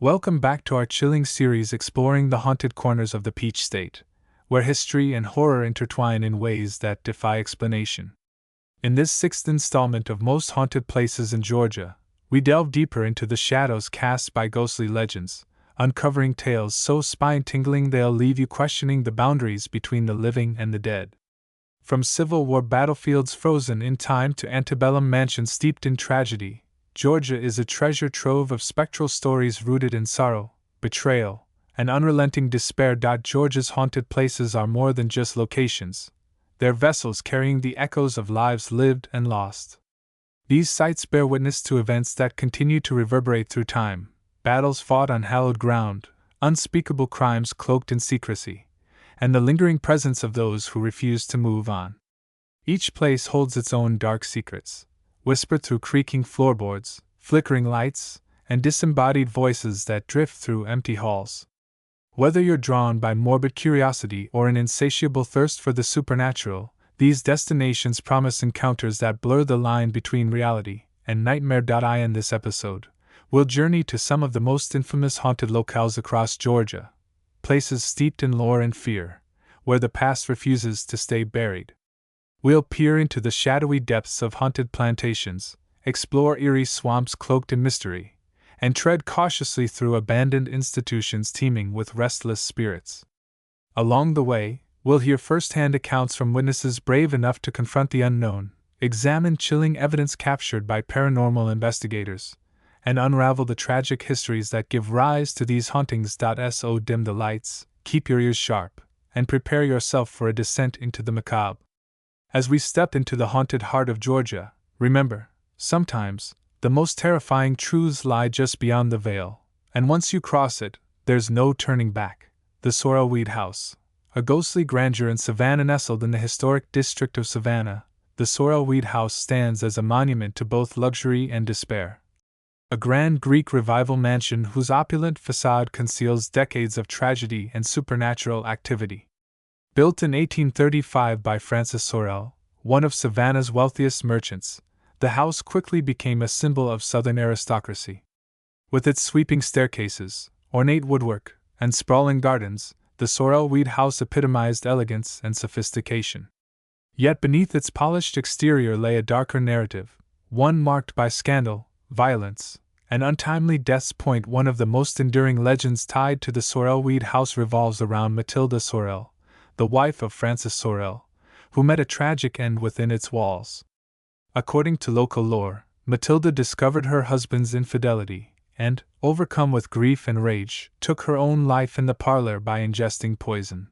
Welcome back to our chilling series exploring the haunted corners of the Peach State, where history and horror intertwine in ways that defy explanation. In this sixth installment of Most Haunted Places in Georgia, we delve deeper into the shadows cast by ghostly legends, uncovering tales so spine-tingling they'll leave you questioning the boundaries between the living and the dead. From Civil War battlefields frozen in time to antebellum mansions steeped in tragedy, Georgia is a treasure trove of spectral stories rooted in sorrow, betrayal, and unrelenting despair. Georgia's haunted places are more than just locations. They're vessels carrying the echoes of lives lived and lost. These sites bear witness to events that continue to reverberate through time, battles fought on hallowed ground, unspeakable crimes cloaked in secrecy, and the lingering presence of those who refuse to move on. Each place holds its own dark secrets, whispered through creaking floorboards, flickering lights, and disembodied voices that drift through empty halls. Whether you're drawn by morbid curiosity or an insatiable thirst for the supernatural, these destinations promise encounters that blur the line between reality and nightmare. In this episode, we'll journey to some of the most infamous haunted locales across Georgia, places steeped in lore and fear, where the past refuses to stay buried. We'll peer into the shadowy depths of haunted plantations, explore eerie swamps cloaked in mystery, and tread cautiously through abandoned institutions teeming with restless spirits. Along the way, we'll hear first-hand accounts from witnesses brave enough to confront the unknown, examine chilling evidence captured by paranormal investigators, and unravel the tragic histories that give rise to these hauntings. So dim the lights, keep your ears sharp, and prepare yourself for a descent into the macabre. As we step into the haunted heart of Georgia, remember, sometimes, the most terrifying truths lie just beyond the veil, and once you cross it, there's no turning back. The Sorrelweed House, a ghostly grandeur in Savannah. Nestled in the historic district of Savannah, the Sorrelweed House stands as a monument to both luxury and despair. A grand Greek Revival mansion whose opulent facade conceals decades of tragedy and supernatural activity. Built in 1835 by Francis Sorrel, one of Savannah's wealthiest merchants, the house quickly became a symbol of Southern aristocracy. With its sweeping staircases, ornate woodwork, and sprawling gardens, the Sorrelweed House epitomized elegance and sophistication. Yet beneath its polished exterior lay a darker narrative, one marked by scandal, violence, and untimely deaths. One of the most enduring legends tied to the Sorrelweed House revolves around Matilda Sorrel, the wife of Francis Sorrel, who met a tragic end within its walls. According to local lore, Matilda discovered her husband's infidelity and, overcome with grief and rage, took her own life in the parlor by ingesting poison.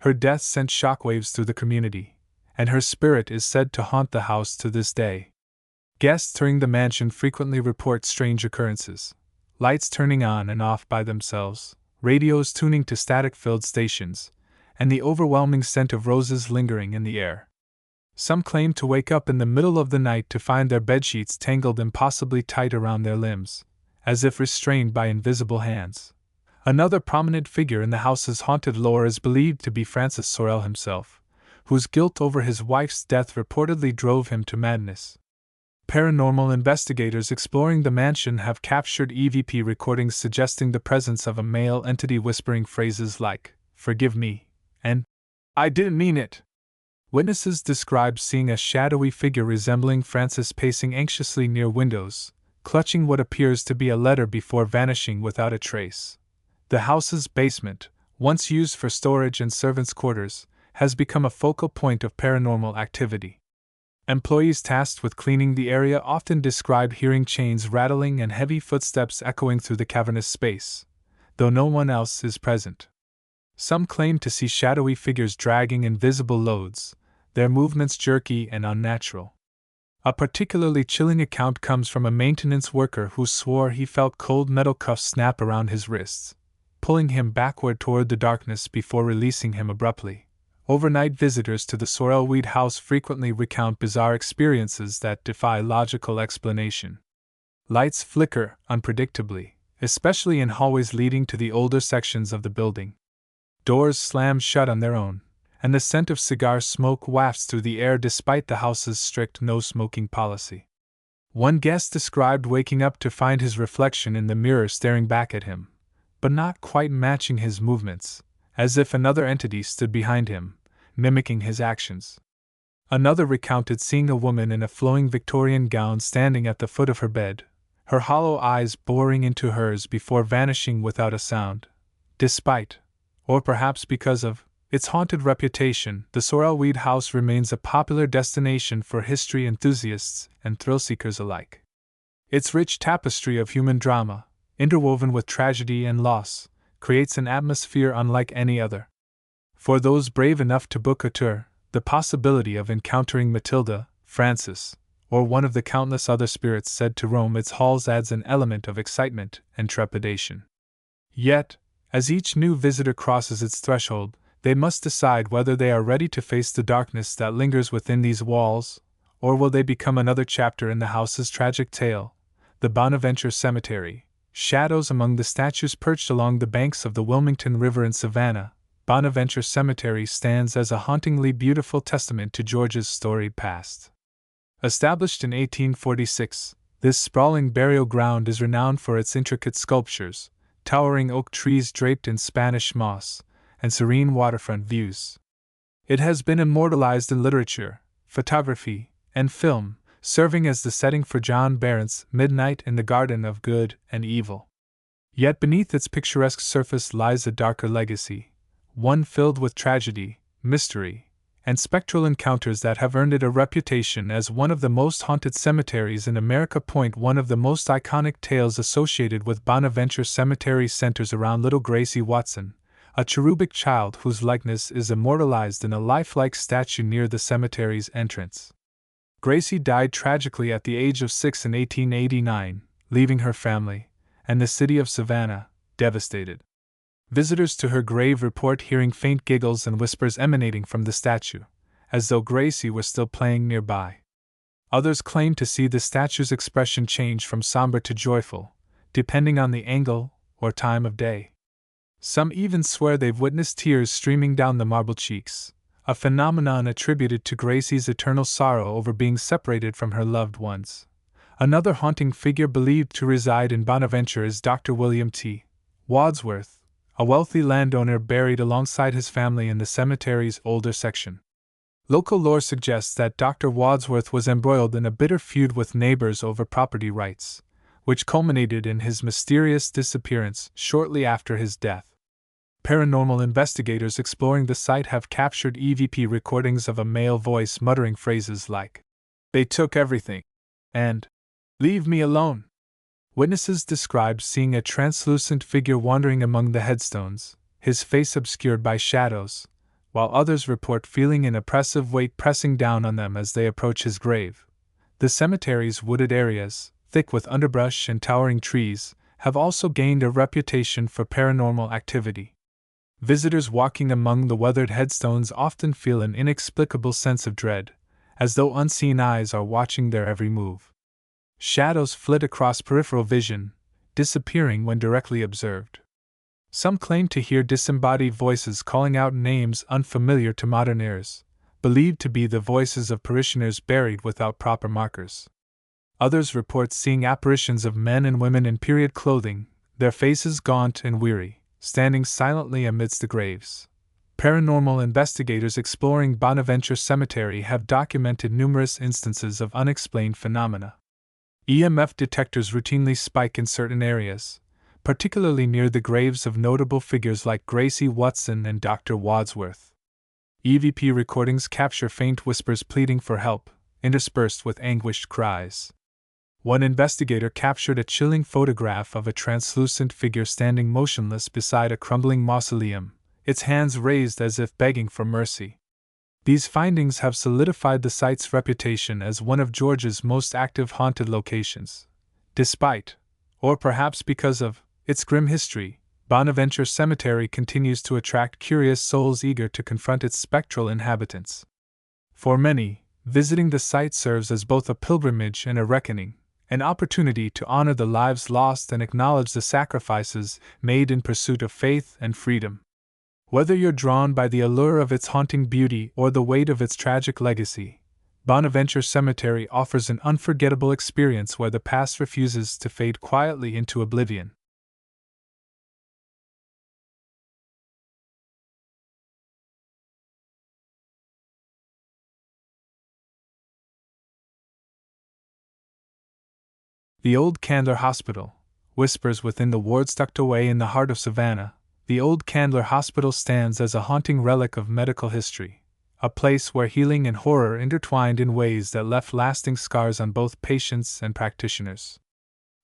Her death sent shockwaves through the community, and her spirit is said to haunt the house to this day. Guests touring the mansion frequently report strange occurrences: lights turning on and off by themselves, radios tuning to static-filled stations, and the overwhelming scent of roses lingering in the air. Some claim to wake up in the middle of the night to find their bedsheets tangled impossibly tight around their limbs, as if restrained by invisible hands. Another prominent figure in the house's haunted lore is believed to be Francis Sorrel himself, whose guilt over his wife's death reportedly drove him to madness. Paranormal investigators exploring the mansion have captured EVP recordings suggesting the presence of a male entity whispering phrases like, "Forgive me," and "I didn't mean it." Witnesses describe seeing a shadowy figure resembling Francis pacing anxiously near windows, clutching what appears to be a letter before vanishing without a trace. The house's basement, once used for storage and servants' quarters, has become a focal point of paranormal activity. Employees tasked with cleaning the area often describe hearing chains rattling and heavy footsteps echoing through the cavernous space, though no one else is present. Some claim to see shadowy figures dragging invisible loads, their movements jerky and unnatural. A particularly chilling account comes from a maintenance worker who swore he felt cold metal cuffs snap around his wrists, pulling him backward toward the darkness before releasing him abruptly. Overnight visitors to the Sorrelweed House frequently recount bizarre experiences that defy logical explanation. Lights flicker unpredictably, especially in hallways leading to the older sections of the building. Doors slam shut on their own, and the scent of cigar smoke wafts through the air despite the house's strict no-smoking policy. One guest described waking up to find his reflection in the mirror staring back at him, but not quite matching his movements, as if another entity stood behind him, mimicking his actions. Another recounted seeing a woman in a flowing Victorian gown standing at the foot of her bed, her hollow eyes boring into hers before vanishing without a sound. Despite, or perhaps because of, its haunted reputation, the Sorrelweed House remains a popular destination for history enthusiasts and thrill-seekers alike. Its rich tapestry of human drama, interwoven with tragedy and loss, creates an atmosphere unlike any other. For those brave enough to book a tour, the possibility of encountering Matilda, Francis, or one of the countless other spirits said to roam its halls adds an element of excitement and trepidation. Yet, as each new visitor crosses its threshold, they must decide whether they are ready to face the darkness that lingers within these walls, or will they become another chapter in the house's tragic tale. The Bonaventure Cemetery. Shadows among the statues perched along the banks of the Wilmington River in Savannah, Bonaventure Cemetery stands as a hauntingly beautiful testament to Georgia's storied past. Established in 1846, this sprawling burial ground is renowned for its intricate sculptures, towering oak trees draped in Spanish moss, and serene waterfront views. It has been immortalized in literature, photography, and film, serving as the setting for John Barrett's Midnight in the Garden of Good and Evil. Yet beneath its picturesque surface lies a darker legacy, one filled with tragedy, mystery, and spectral encounters that have earned it a reputation as one of the most haunted cemeteries in America. One of the most iconic tales associated with Bonaventure Cemetery centers around little Gracie Watson, a cherubic child whose likeness is immortalized in a lifelike statue near the cemetery's entrance. Gracie died tragically at the age of 6 in 1889, leaving her family, and the city of Savannah, devastated. Visitors to her grave report hearing faint giggles and whispers emanating from the statue, as though Gracie was still playing nearby. Others claim to see the statue's expression change from somber to joyful, depending on the angle or time of day. Some even swear they've witnessed tears streaming down the marble cheeks, a phenomenon attributed to Gracie's eternal sorrow over being separated from her loved ones. Another haunting figure believed to reside in Bonaventure is Dr. William T. Wadsworth, a wealthy landowner buried alongside his family in the cemetery's older section. Local lore suggests that Dr. Wadsworth was embroiled in a bitter feud with neighbors over property rights, which culminated in his mysterious disappearance shortly after his death. Paranormal investigators exploring the site have captured EVP recordings of a male voice muttering phrases like, "They took everything," and "Leave me alone." Witnesses described seeing a translucent figure wandering among the headstones, his face obscured by shadows, while others report feeling an oppressive weight pressing down on them as they approach his grave. The cemetery's wooded areas, thick with underbrush and towering trees, have also gained a reputation for paranormal activity. Visitors walking among the weathered headstones often feel an inexplicable sense of dread, as though unseen eyes are watching their every move. Shadows flit across peripheral vision, disappearing when directly observed. Some claim to hear disembodied voices calling out names unfamiliar to modern ears, believed to be the voices of parishioners buried without proper markers. Others report seeing apparitions of men and women in period clothing, their faces gaunt and weary, standing silently amidst the graves. Paranormal investigators exploring Bonaventure Cemetery have documented numerous instances of unexplained phenomena. EMF detectors routinely spike in certain areas, particularly near the graves of notable figures like Gracie Watson and Dr. Wadsworth. EVP recordings capture faint whispers pleading for help, interspersed with anguished cries. One investigator captured a chilling photograph of a translucent figure standing motionless beside a crumbling mausoleum, its hands raised as if begging for mercy. These findings have solidified the site's reputation as one of Georgia's most active haunted locations. Despite, or perhaps because of, its grim history, Bonaventure Cemetery continues to attract curious souls eager to confront its spectral inhabitants. For many, visiting the site serves as both a pilgrimage and a reckoning, an opportunity to honor the lives lost and acknowledge the sacrifices made in pursuit of faith and freedom. Whether you're drawn by the allure of its haunting beauty or the weight of its tragic legacy, Bonaventure Cemetery offers an unforgettable experience where the past refuses to fade quietly into oblivion. The old Candler Hospital whispers within the wards tucked away in the heart of Savannah. The old Candler Hospital stands as a haunting relic of medical history, a place where healing and horror intertwined in ways that left lasting scars on both patients and practitioners.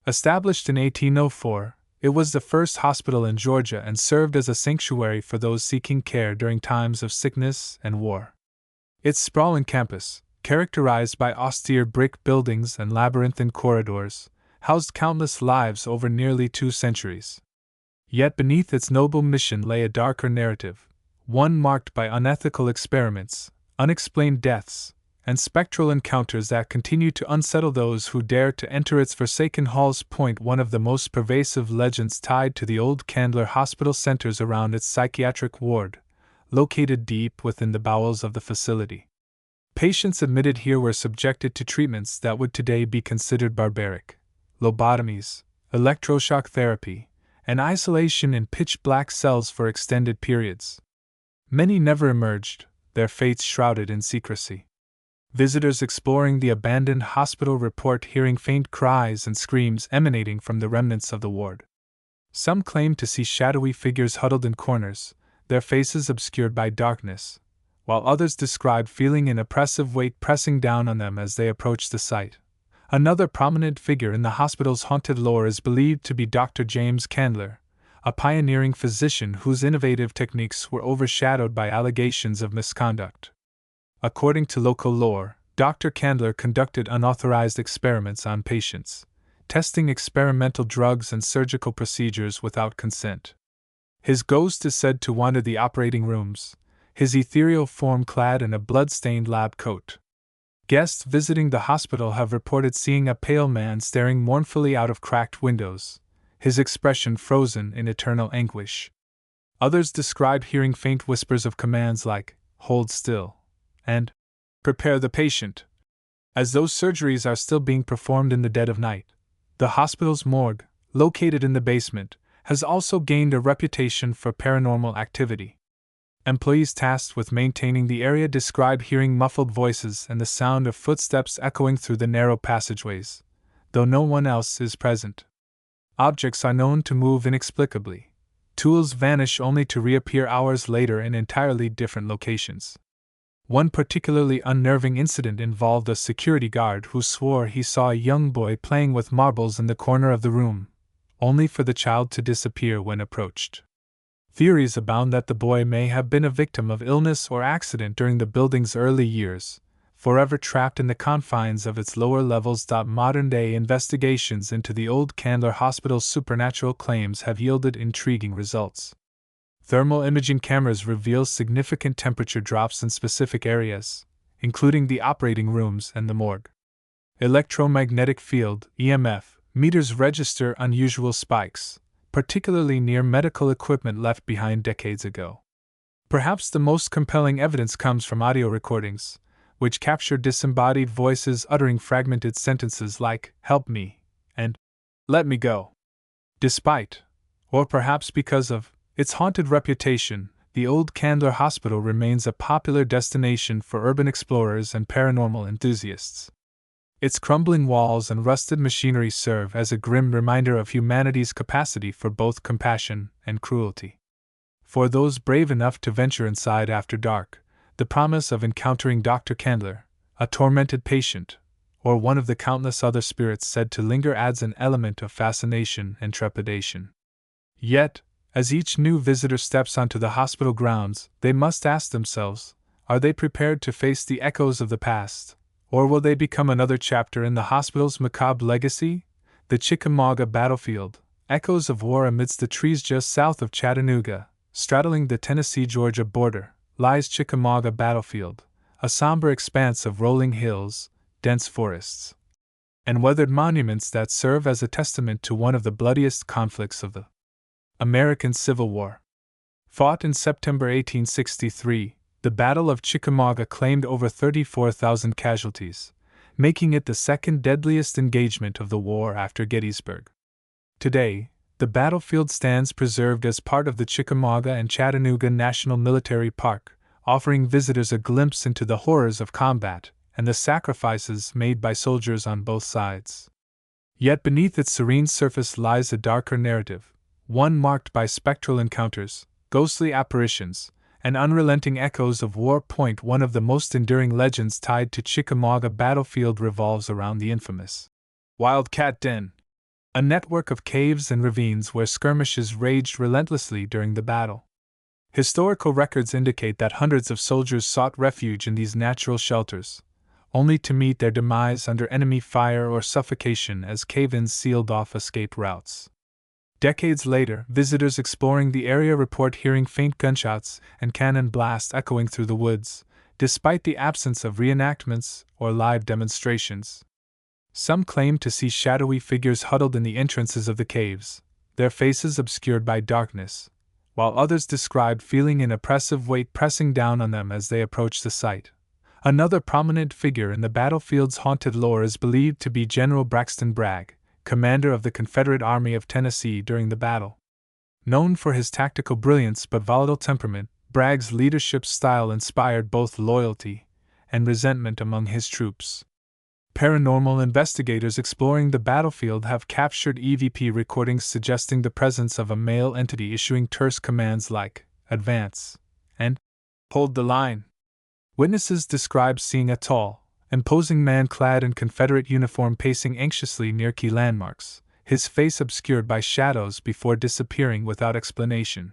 Established in 1804, it was the first hospital in Georgia and served as a sanctuary for those seeking care during times of sickness and war. Its sprawling campus, characterized by austere brick buildings and labyrinthine corridors, housed countless lives over nearly 2 centuries. Yet beneath its noble mission lay a darker narrative, one marked by unethical experiments, unexplained deaths, and spectral encounters that continue to unsettle those who dare to enter its forsaken halls. One of the most pervasive legends tied to the old Candler Hospital centers around its psychiatric ward, located deep within the bowels of the facility. Patients admitted here were subjected to treatments that would today be considered barbaric: lobotomies, electroshock therapy, and isolation in pitch-black cells for extended periods. Many never emerged, their fates shrouded in secrecy. Visitors exploring the abandoned hospital report hearing faint cries and screams emanating from the remnants of the ward. Some claim to see shadowy figures huddled in corners, their faces obscured by darkness, while others describe feeling an oppressive weight pressing down on them as they approach the site. Another prominent figure in the hospital's haunted lore is believed to be Dr. James Candler, a pioneering physician whose innovative techniques were overshadowed by allegations of misconduct. According to local lore, Dr. Candler conducted unauthorized experiments on patients, testing experimental drugs and surgical procedures without consent. His ghost is said to wander the operating rooms, his ethereal form clad in a blood-stained lab coat. Guests visiting the hospital have reported seeing a pale man staring mournfully out of cracked windows, his expression frozen in eternal anguish. Others describe hearing faint whispers of commands like, "Hold still," and "Prepare the patient," as those surgeries are still being performed in the dead of night. The hospital's morgue, located in the basement, has also gained a reputation for paranormal activity. Employees tasked with maintaining the area describe hearing muffled voices and the sound of footsteps echoing through the narrow passageways, though no one else is present. Objects are known to move inexplicably. Tools vanish only to reappear hours later in entirely different locations. One particularly unnerving incident involved a security guard who swore he saw a young boy playing with marbles in the corner of the room, only for the child to disappear when approached. Theories abound that the boy may have been a victim of illness or accident during the building's early years, forever trapped in the confines of its lower levels. Modern-day investigations into the old Candler Hospital's supernatural claims have yielded intriguing results. Thermal imaging cameras reveal significant temperature drops in specific areas, including the operating rooms and the morgue. Electromagnetic field (EMF) meters register unusual spikes, particularly near medical equipment left behind decades ago. Perhaps the most compelling evidence comes from audio recordings, which capture disembodied voices uttering fragmented sentences like, "Help me," and "Let me go." Despite, or perhaps because of, its haunted reputation, the old Candler Hospital remains a popular destination for urban explorers and paranormal enthusiasts. Its crumbling walls and rusted machinery serve as a grim reminder of humanity's capacity for both compassion and cruelty. For those brave enough to venture inside after dark, the promise of encountering Dr. Candler, a tormented patient, or one of the countless other spirits said to linger adds an element of fascination and trepidation. Yet, as each new visitor steps onto the hospital grounds, they must ask themselves, are they prepared to face the echoes of the past? Or will they become another chapter in the hospital's macabre legacy? The Chickamauga battlefield, echoes of war amidst the trees just south of Chattanooga, straddling the Tennessee-Georgia border, lies Chickamauga battlefield, a somber expanse of rolling hills, dense forests, and weathered monuments that serve as a testament to one of the bloodiest conflicts of the American Civil War. Fought in September 1863, The Battle of Chickamauga claimed over 34,000 casualties, making it the second deadliest engagement of the war after Gettysburg. Today, the battlefield stands preserved as part of the Chickamauga and Chattanooga National Military Park, offering visitors a glimpse into the horrors of combat and the sacrifices made by soldiers on both sides. Yet beneath its serene surface lies a darker narrative, one marked by spectral encounters, ghostly apparitions, and unrelenting echoes of war. One of the most enduring legends tied to Chickamauga battlefield revolves around the infamous Wildcat Den, a network of caves and ravines where skirmishes raged relentlessly during the battle. Historical records indicate that hundreds of soldiers sought refuge in these natural shelters, only to meet their demise under enemy fire or suffocation as cave-ins sealed off escape routes. Decades later, visitors exploring the area report hearing faint gunshots and cannon blasts echoing through the woods, despite the absence of reenactments or live demonstrations. Some claim to see shadowy figures huddled in the entrances of the caves, their faces obscured by darkness, while others describe feeling an oppressive weight pressing down on them as they approach the site. Another prominent figure in the battlefield's haunted lore is believed to be General Braxton Bragg, commander of the Confederate Army of Tennessee during the battle. Known for his tactical brilliance but volatile temperament, Bragg's leadership style inspired both loyalty and resentment among his troops. Paranormal investigators exploring the battlefield have captured EVP recordings suggesting the presence of a male entity issuing terse commands like, "Advance," and "Hold the line." Witnesses describe seeing a tall, imposing man clad in Confederate uniform pacing anxiously near key landmarks, his face obscured by shadows before disappearing without explanation.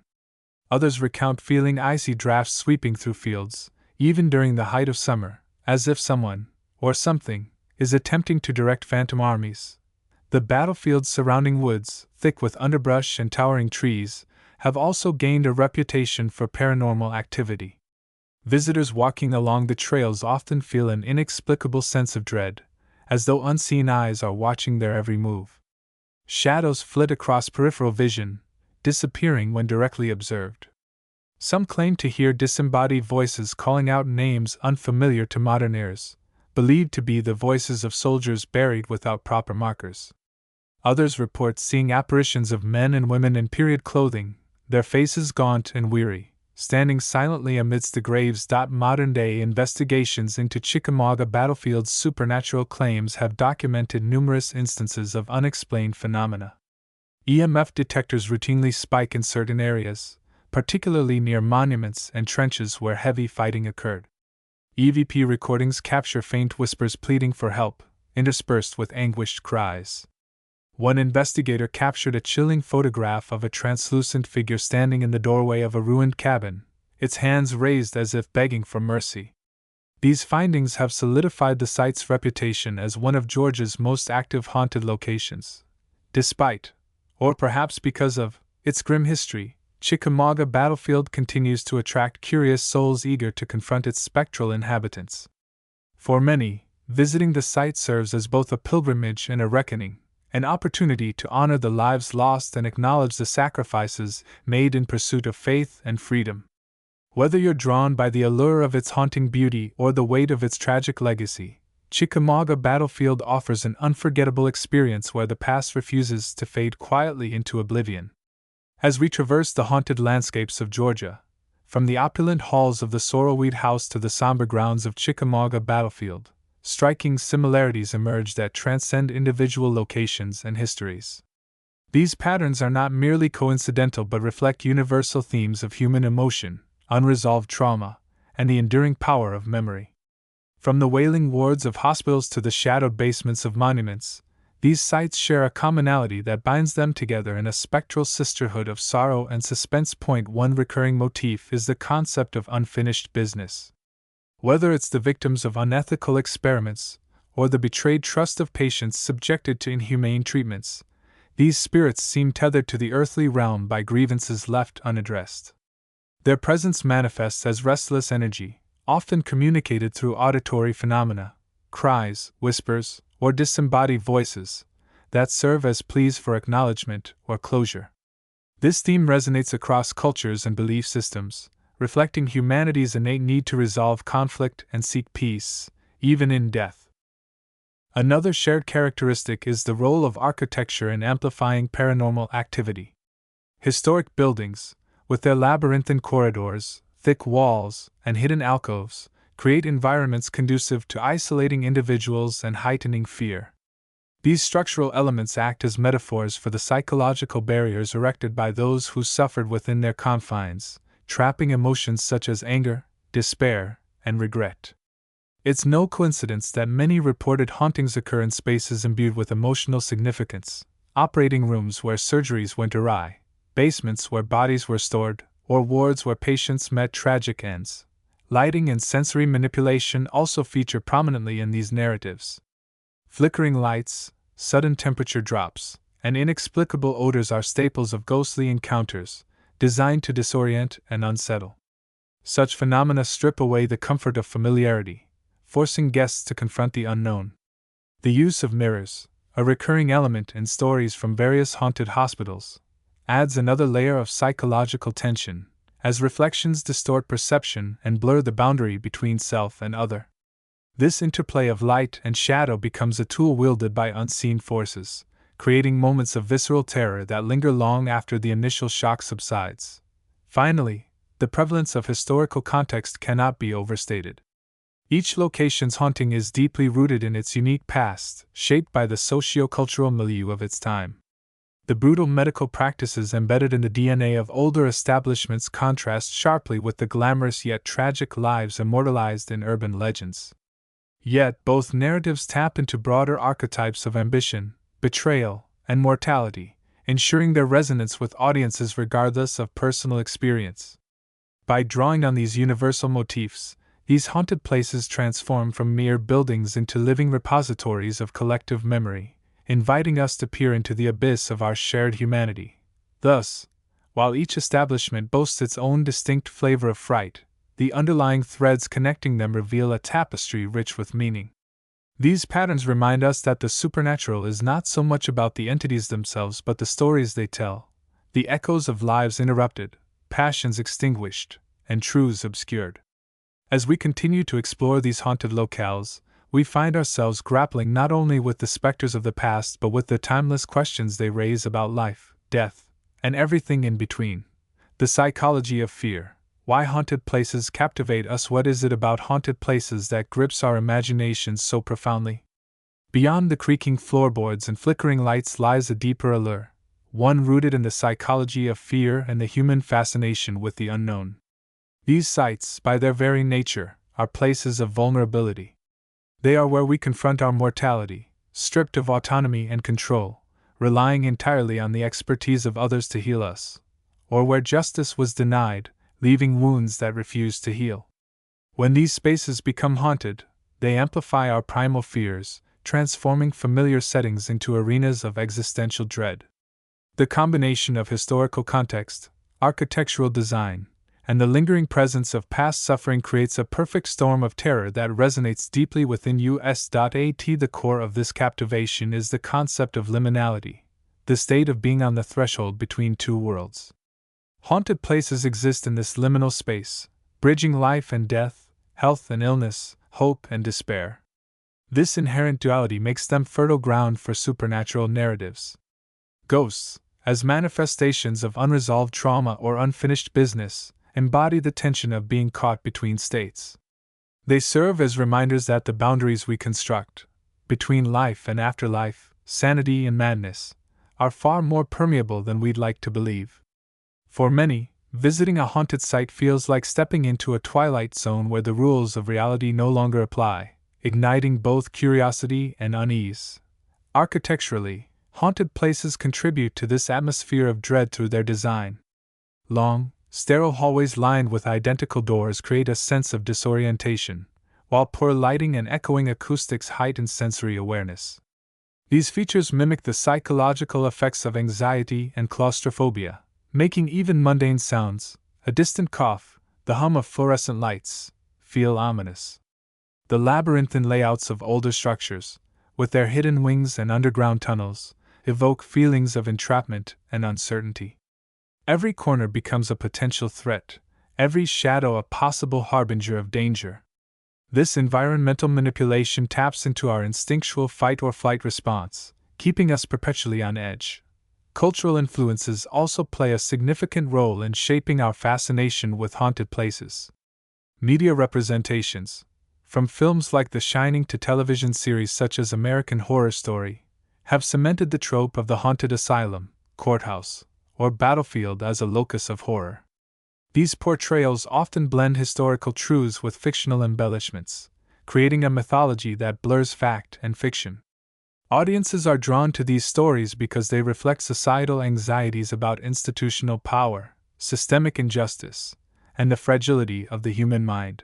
Others recount feeling icy drafts sweeping through fields, even during the height of summer, as if someone, or something, is attempting to direct phantom armies. The battlefields surrounding woods, thick with underbrush and towering trees, have also gained a reputation for paranormal activity. Visitors walking along the trails often feel an inexplicable sense of dread, as though unseen eyes are watching their every move. Shadows flit across peripheral vision, disappearing when directly observed. Some claim to hear disembodied voices calling out names unfamiliar to modern ears, believed to be the voices of soldiers buried without proper markers. Others report seeing apparitions of men and women in period clothing, their faces gaunt and weary, standing silently amidst the graves. Modern-day investigations into Chickamauga battlefield's supernatural claims have documented numerous instances of unexplained phenomena. EMF detectors routinely spike in certain areas, particularly near monuments and trenches where heavy fighting occurred. EVP recordings capture faint whispers pleading for help, interspersed with anguished cries. One investigator captured a chilling photograph of a translucent figure standing in the doorway of a ruined cabin, its hands raised as if begging for mercy. These findings have solidified the site's reputation as one of Georgia's most active haunted locations. Despite, or perhaps because of, its grim history, Chickamauga battlefield continues to attract curious souls eager to confront its spectral inhabitants. For many, visiting the site serves as both a pilgrimage and a reckoning, an opportunity to honor the lives lost and acknowledge the sacrifices made in pursuit of faith and freedom. Whether you're drawn by the allure of its haunting beauty or the weight of its tragic legacy, Chickamauga battlefield offers an unforgettable experience where the past refuses to fade quietly into oblivion. As we traverse the haunted landscapes of Georgia, from the opulent halls of the Sorrelweed House to the somber grounds of Chickamauga battlefield, striking similarities emerge that transcend individual locations and histories. These patterns are not merely coincidental but reflect universal themes of human emotion, unresolved trauma, and the enduring power of memory. From the wailing wards of hospitals to the shadowed basements of monuments, these sites share a commonality that binds them together in a spectral sisterhood of sorrow and suspense. One recurring motif is the concept of unfinished business. Whether it's the victims of unethical experiments, or the betrayed trust of patients subjected to inhumane treatments, these spirits seem tethered to the earthly realm by grievances left unaddressed. Their presence manifests as restless energy, often communicated through auditory phenomena, cries, whispers, or disembodied voices, that serve as pleas for acknowledgement or closure. This theme resonates across cultures and belief systems, reflecting humanity's innate need to resolve conflict and seek peace, even in death. Another shared characteristic is the role of architecture in amplifying paranormal activity. Historic buildings, with their labyrinthine corridors, thick walls, and hidden alcoves, create environments conducive to isolating individuals and heightening fear. These structural elements act as metaphors for the psychological barriers erected by those who suffered within their confines, trapping emotions such as anger, despair, and regret. It's no coincidence that many reported hauntings occur in spaces imbued with emotional significance: operating rooms where surgeries went awry, basements where bodies were stored, or wards where patients met tragic ends. Lighting and sensory manipulation also feature prominently in these narratives. Flickering lights, sudden temperature drops, and inexplicable odors are staples of ghostly encounters, designed to disorient and unsettle. Such phenomena strip away the comfort of familiarity, forcing guests to confront the unknown. The use of mirrors, a recurring element in stories from various haunted hospitals, adds another layer of psychological tension, as reflections distort perception and blur the boundary between self and other. This interplay of light and shadow becomes a tool wielded by unseen forces, creating moments of visceral terror that linger long after the initial shock subsides. Finally, the prevalence of historical context cannot be overstated. Each location's haunting is deeply rooted in its unique past, shaped by the socio-cultural milieu of its time. The brutal medical practices embedded in the DNA of older establishments contrast sharply with the glamorous yet tragic lives immortalized in urban legends. Yet both narratives tap into broader archetypes of ambition, betrayal, and mortality, ensuring their resonance with audiences regardless of personal experience. By drawing on these universal motifs, these haunted places transform from mere buildings into living repositories of collective memory, inviting us to peer into the abyss of our shared humanity. Thus, while each establishment boasts its own distinct flavor of fright, the underlying threads connecting them reveal a tapestry rich with meaning. These patterns remind us that the supernatural is not so much about the entities themselves but the stories they tell, the echoes of lives interrupted, passions extinguished, and truths obscured. As we continue to explore these haunted locales, we find ourselves grappling not only with the specters of the past but with the timeless questions they raise about life, death, and everything in between. The psychology of fear. Why haunted places captivate us? What is it about haunted places that grips our imaginations so profoundly? Beyond the creaking floorboards and flickering lights lies a deeper allure, one rooted in the psychology of fear and the human fascination with the unknown. These sites, by their very nature, are places of vulnerability. They are where we confront our mortality, stripped of autonomy and control, relying entirely on the expertise of others to heal us, or where justice was denied, leaving wounds that refuse to heal. When these spaces become haunted, they amplify our primal fears, transforming familiar settings into arenas of existential dread. The combination of historical context, architectural design, and the lingering presence of past suffering creates a perfect storm of terror that resonates deeply within us. The core of this captivation is the concept of liminality, the state of being on the threshold between two worlds. Haunted places exist in this liminal space, bridging life and death, health and illness, hope and despair. This inherent duality makes them fertile ground for supernatural narratives. Ghosts, as manifestations of unresolved trauma or unfinished business, embody the tension of being caught between states. They serve as reminders that the boundaries we construct, between life and afterlife, sanity and madness, are far more permeable than we'd like to believe. For many, visiting a haunted site feels like stepping into a twilight zone where the rules of reality no longer apply, igniting both curiosity and unease. Architecturally, haunted places contribute to this atmosphere of dread through their design. Long, sterile hallways lined with identical doors create a sense of disorientation, while poor lighting and echoing acoustics heighten sensory awareness. These features mimic the psychological effects of anxiety and claustrophobia, making even mundane sounds, a distant cough, the hum of fluorescent lights, feel ominous. The labyrinthine layouts of older structures, with their hidden wings and underground tunnels, evoke feelings of entrapment and uncertainty. Every corner becomes a potential threat, every shadow a possible harbinger of danger. This environmental manipulation taps into our instinctual fight or flight response, keeping us perpetually on edge. Cultural influences also play a significant role in shaping our fascination with haunted places. Media representations, from films like The Shining to television series such as American Horror Story, have cemented the trope of the haunted asylum, courthouse, or battlefield as a locus of horror. These portrayals often blend historical truths with fictional embellishments, creating a mythology that blurs fact and fiction. Audiences are drawn to these stories because they reflect societal anxieties about institutional power, systemic injustice, and the fragility of the human mind.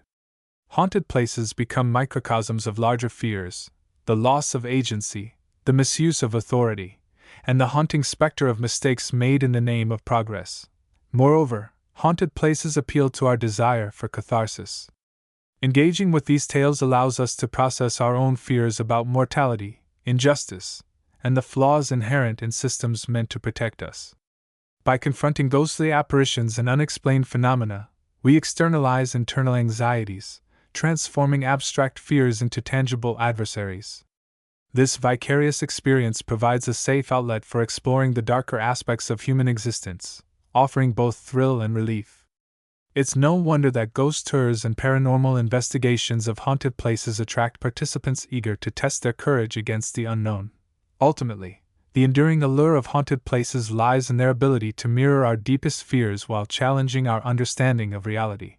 Haunted places become microcosms of larger fears: the loss of agency, the misuse of authority, and the haunting specter of mistakes made in the name of progress. Moreover, haunted places appeal to our desire for catharsis. Engaging with these tales allows us to process our own fears about mortality, injustice, and the flaws inherent in systems meant to protect us. By confronting ghostly apparitions and unexplained phenomena, we externalize internal anxieties, transforming abstract fears into tangible adversaries. This vicarious experience provides a safe outlet for exploring the darker aspects of human existence, offering both thrill and relief. It's no wonder that ghost tours and paranormal investigations of haunted places attract participants eager to test their courage against the unknown. Ultimately, the enduring allure of haunted places lies in their ability to mirror our deepest fears while challenging our understanding of reality.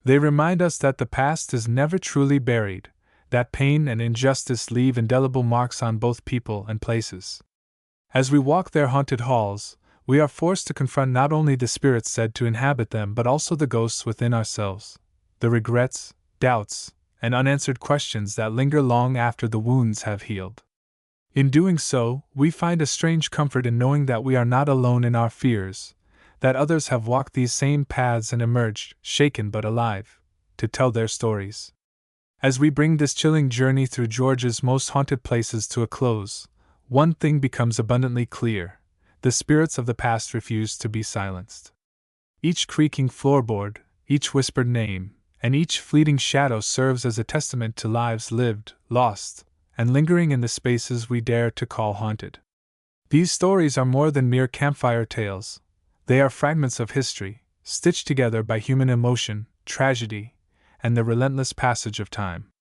They remind us that the past is never truly buried, that pain and injustice leave indelible marks on both people and places. As we walk their haunted halls, we are forced to confront not only the spirits said to inhabit them but also the ghosts within ourselves, the regrets, doubts, and unanswered questions that linger long after the wounds have healed. In doing so, we find a strange comfort in knowing that we are not alone in our fears, that others have walked these same paths and emerged, shaken but alive, to tell their stories. As we bring this chilling journey through Georgia's most haunted places to a close, one thing becomes abundantly clear: the spirits of the past refuse to be silenced. Each creaking floorboard, each whispered name, and each fleeting shadow serves as a testament to lives lived, lost, and lingering in the spaces we dare to call haunted. These stories are more than mere campfire tales. They are fragments of history, stitched together by human emotion, tragedy, and the relentless passage of time.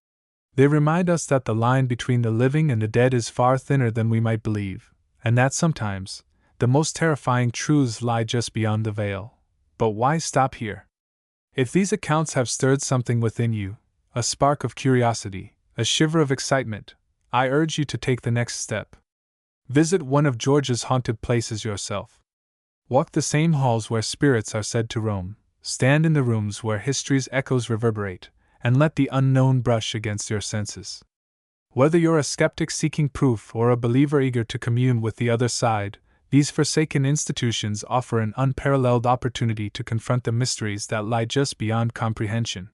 They remind us that the line between the living and the dead is far thinner than we might believe, and that sometimes the most terrifying truths lie just beyond the veil. But why stop here? If these accounts have stirred something within you, a spark of curiosity, a shiver of excitement, I urge you to take the next step. Visit one of Georgia's haunted places yourself. Walk the same halls where spirits are said to roam, stand in the rooms where history's echoes reverberate, and let the unknown brush against your senses. Whether you're a skeptic seeking proof or a believer eager to commune with the other side, these forsaken institutions offer an unparalleled opportunity to confront the mysteries that lie just beyond comprehension.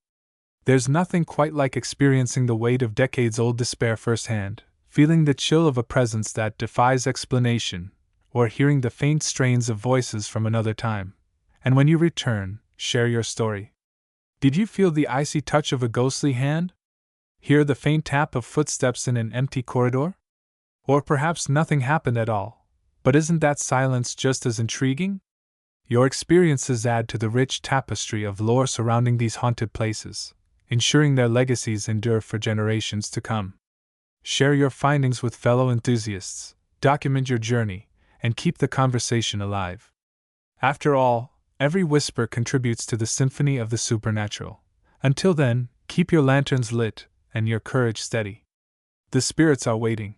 There's nothing quite like experiencing the weight of decades-old despair firsthand, feeling the chill of a presence that defies explanation, or hearing the faint strains of voices from another time. And when you return, share your story. Did you feel the icy touch of a ghostly hand? Hear the faint tap of footsteps in an empty corridor? Or perhaps nothing happened at all. But isn't that silence just as intriguing? Your experiences add to the rich tapestry of lore surrounding these haunted places, ensuring their legacies endure for generations to come. Share your findings with fellow enthusiasts, document your journey, and keep the conversation alive. After all, every whisper contributes to the symphony of the supernatural. Until then, keep your lanterns lit and your courage steady. The spirits are waiting.